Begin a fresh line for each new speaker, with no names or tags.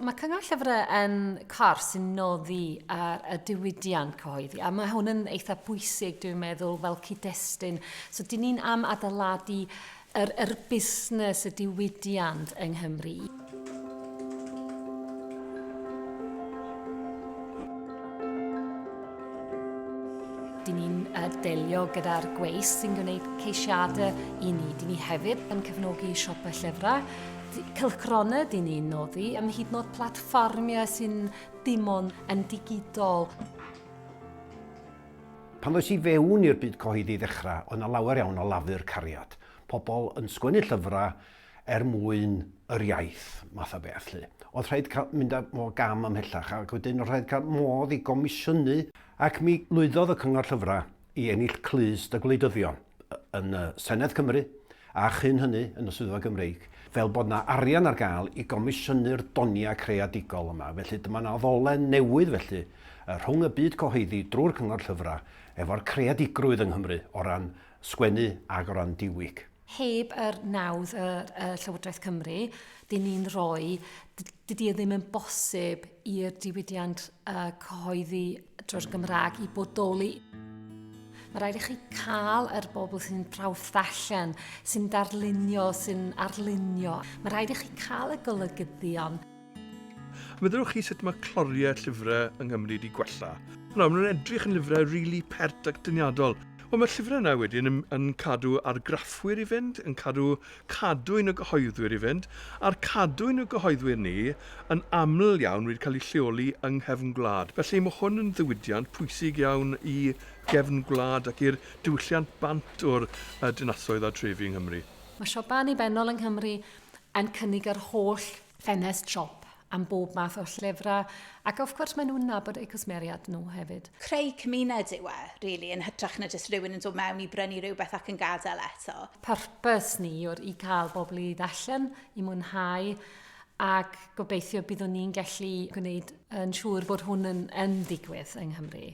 Mae Cyngor Llyfrau yn cors sy'n noddi ar y diwydiant cyhoeddi, a mae hwn yn eitha bwysig, dwi'n meddwl, fel cyd-destun. So, dyn ni'n am adeiladu yr busnes y diwydiant yng Nghymru. Dyn ni'n delio gyda'r gweis sy'n gwneud ceisiadau i ni. Dyn ni hefyd yn cefnogi siopau llyfrau. Cylchgronau dyn ni'n noddi, am hyd yn oed platfformiau sy'n dim ond yn digidol.
Pan ddoes i fewn i'r byd cyhoeddi ddechrau, oedd yna lawer iawn o lafur cariad. Pobl yn sgwennu llyfrau mwyn yr iaith, math o beth. Oedd rhaid mynd o gam ymhellach, ac wedyn oedd rhaid cael modd i gomisiynu, ac mi lwyddodd y Cyngor Llyfrau i ennill clus y gwleidyddion yn Senedd Cymru, a chyn hynny yn y Swyddfa Gymreig, fel bod yna arian ar gael i gomisiynu'r doniau creadigol yma. Felly dyma yna ddolen newydd felly rhwng y byd cyhoeddi drwy'r Cyngor Llyfrau efo'r creadigrwydd yng Nghymru o ran sgwennu ac o ran diwyg.
Heb yr nawdd Llywodraeth Cymru, dyn ni'n rhoi, dydy ddim yn bosib i'r diwydiant cyhoeddi drwy'r Gymraeg i bodoli. Mae rhaid i chi cael yr bobl sy'n prawf allan, sy'n darlunio, sy'n arlunio. Mae rhaid i chi cael y golygyddion.
Meddylwch chi sut mae cloriau llyfrau yng Nghymru wedi gwella? Maen nhw'n edrych yn lyfrau rili pert ac dyniadol. Ond mae'r llyfrau yna wedyn yn cadw argraffwyr i fynd, yn cadwyn y gyhoeddwyr i fynd, a'r cadwyn y gyhoeddwyr ni yn aml iawn wedi cael ei lleoli yng nghefn gwlad. Felly mae hwn yn ddiwydiant pwysig iawn i gefn gwlad ac i'r diwylliant bant o'r dinasoedd a trefi yng Nghymru.
Mae siopa annibennol yng Nghymru yn cynnig yr holl ffenest siop am bob math o llyfrau, ac wrth gwrs maen nhw'n nabod eu cwsmeriad nhw hefyd.
Creu cymuned yw really, yn hytrach na jyst rhywun yn dod mewn i brynu rhywbeth ac yn gadael eto.
Purpose ni yw'r i cael bobl i ddallen, i mwynhau, ac gobeithio byddwn ni'n gallu gwneud yn siŵr bod hwn yn digwydd yng Nghymru.